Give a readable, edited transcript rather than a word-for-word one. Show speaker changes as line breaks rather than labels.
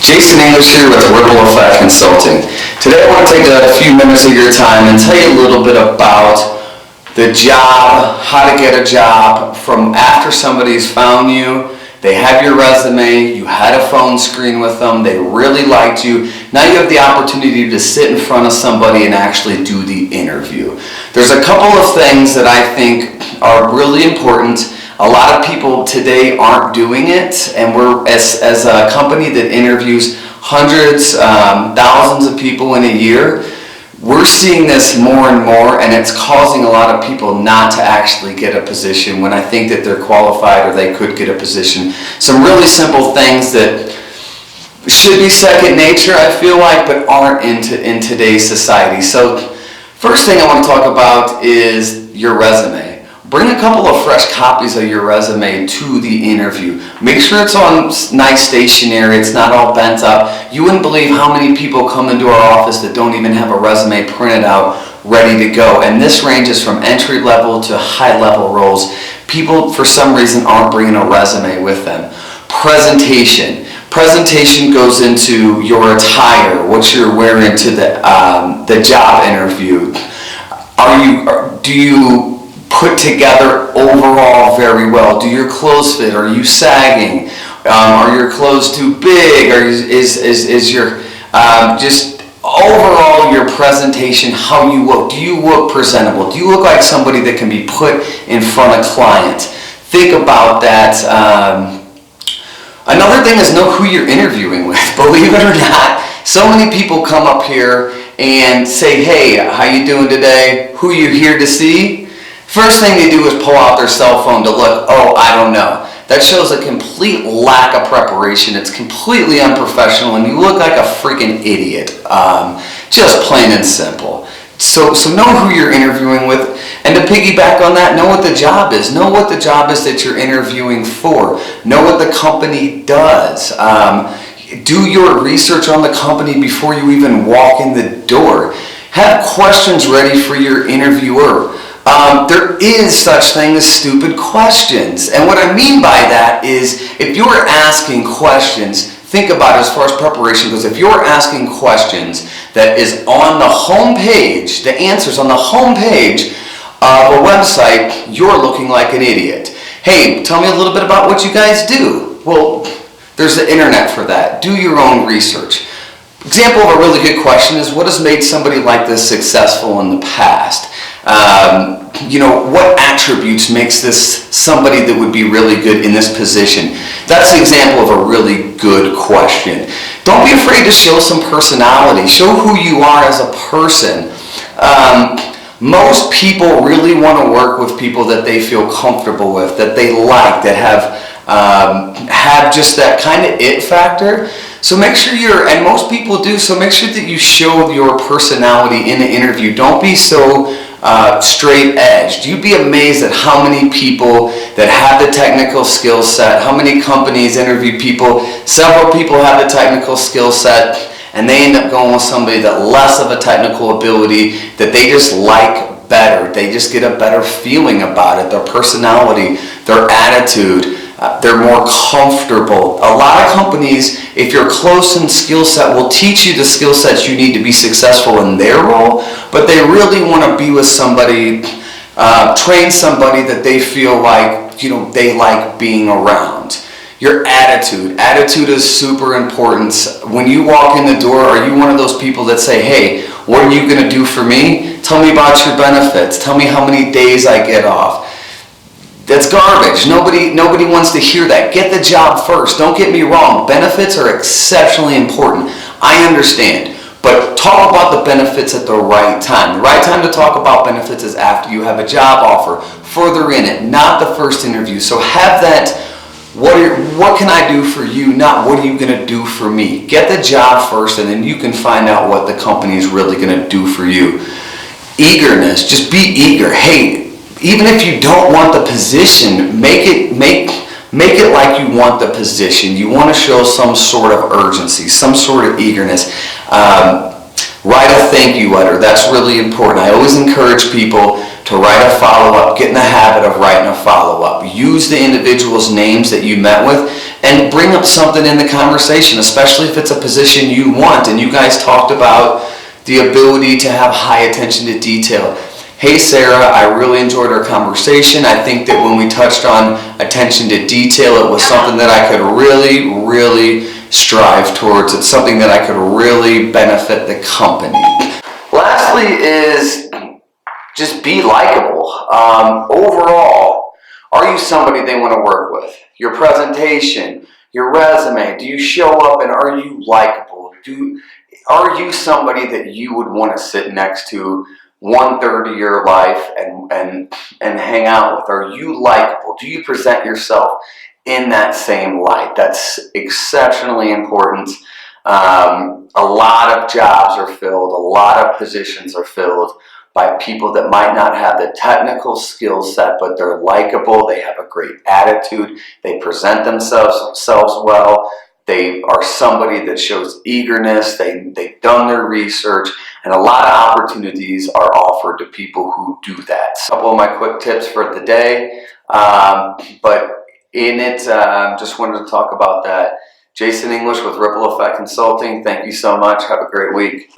Jason English here with Ripple Effect Consulting. Today I want to take a few minutes of your time and tell you a little bit about the job, how to get a job from after somebody's found you. They have your resume, you had a phone screen with them, they really liked you. Now you have the opportunity to sit in front of somebody and actually do the interview. There's a couple of things that I think are really important. A lot of people today aren't doing it, and we're as a company that interviews hundreds, thousands of people in a year, we're seeing this more and more, and it's causing a lot of people not to actually get a position when I think that they're qualified or they could get a position. Some really simple things that should be second nature, I feel like, but aren't in today's society. So first thing I want to talk about is your resume. Bring a couple of fresh copies of your resume to the interview. Make sure it's on nice stationery, it's not all bent up. You wouldn't believe how many people come into our office that don't even have a resume printed out, ready to go. And this ranges from entry level to high level roles. People, for some reason, aren't bringing a resume with them. Presentation. Presentation goes into your attire, what you're wearing to the job interview. Do you put together overall very well? Do your clothes fit? Are you sagging? Are your clothes too big? Or is your just overall your presentation, how you look? Do you look presentable? Do you look like somebody that can be put in front of clients? Think about that. Another thing is know who you're interviewing with. Believe it or not, so many people come up here and say, hey, how you doing today? Who you here to see? First thing they do is pull out their cell phone to look, oh, I don't know. That shows a complete lack of preparation. It's completely unprofessional, and you look like a freaking idiot. Just plain and simple. So know who you're interviewing with, and to piggyback on that, know what the job is. Know what the job is that you're interviewing for. Know what the company does. Do your research on the company before you even walk in the door. Have questions ready for your interviewer. There is such thing as stupid questions. And what I mean by that is if you're asking questions, think about it as far as preparation goes. If you're asking questions that is on the home page, the answers on the home page of a website, you're looking like an idiot. Hey, tell me a little bit about what you guys do. Well, there's the internet for that. Do your own research. Example of a really good question is what has made somebody like this successful in the past? What attributes makes this somebody that would be really good in this position? That's an example of a really good question. Don't be afraid to show some personality. Show who you are as a person. Most people really want to work with people that they feel comfortable with, that they like, that have just that kind of it factor. So make sure and most people do, so make sure that you show your personality in the interview. Don't be so straight-edged. You'd be amazed at how many people that have the technical skill set, how many companies interview people, several people have the technical skill set, and they end up going with somebody that less of a technical ability, that they just like better. They just get a better feeling about it, their personality, their attitude. They're more comfortable. A lot of companies, if you're close in skill set, will teach you the skill sets you need to be successful in their role, but they really want to be with somebody, train somebody that they feel like, they like being around. Your attitude. Attitude is super important. When you walk in the door, are you one of those people that say, hey, what are you going to do for me? Tell me about your benefits. Tell me how many days I get off. That's garbage. Nobody wants to hear that. Get the job first. Don't get me wrong. Benefits are exceptionally important. I understand. But talk about the benefits at the right time. The right time to talk about benefits is after you have a job offer, further in it, not the first interview. So have that, what can I do for you, not what are you going to do for me. Get the job first, and then you can find out what the company is really going to do for you. Eagerness. Just be eager. Hey, even if you don't want the position, make it like you want the position. You want to show some sort of urgency, some sort of eagerness. Write a thank you letter. That's really important. I always encourage people to write a follow-up. Get in the habit of writing a follow-up. Use the individual's names that you met with and bring up something in the conversation, especially if it's a position you want. And you guys talked about the ability to have high attention to detail. Hey Sarah, I really enjoyed our conversation. I think that when we touched on attention to detail, it was something that I could really strive towards. It's something that I could really benefit the company. Lastly is just be likable. Overall, are you somebody they want to work with? Your presentation, your resume, do you show up and are you likable? Are you somebody that you would want to sit next to 1/3 of your life and hang out with? Are you likable? Do you present yourself in that same light? That's exceptionally important. A lot of jobs are filled, a lot of positions are filled by people that might not have the technical skill set, but they're likable, they have a great attitude, they present themselves well, they are somebody that shows eagerness, they've done their research, and a lot of opportunities are offered to people who do that. A couple of my quick tips for the day, but in it, just wanted to talk about that. Jason English with Ripple Effect Consulting. Thank you so much. Have a great week.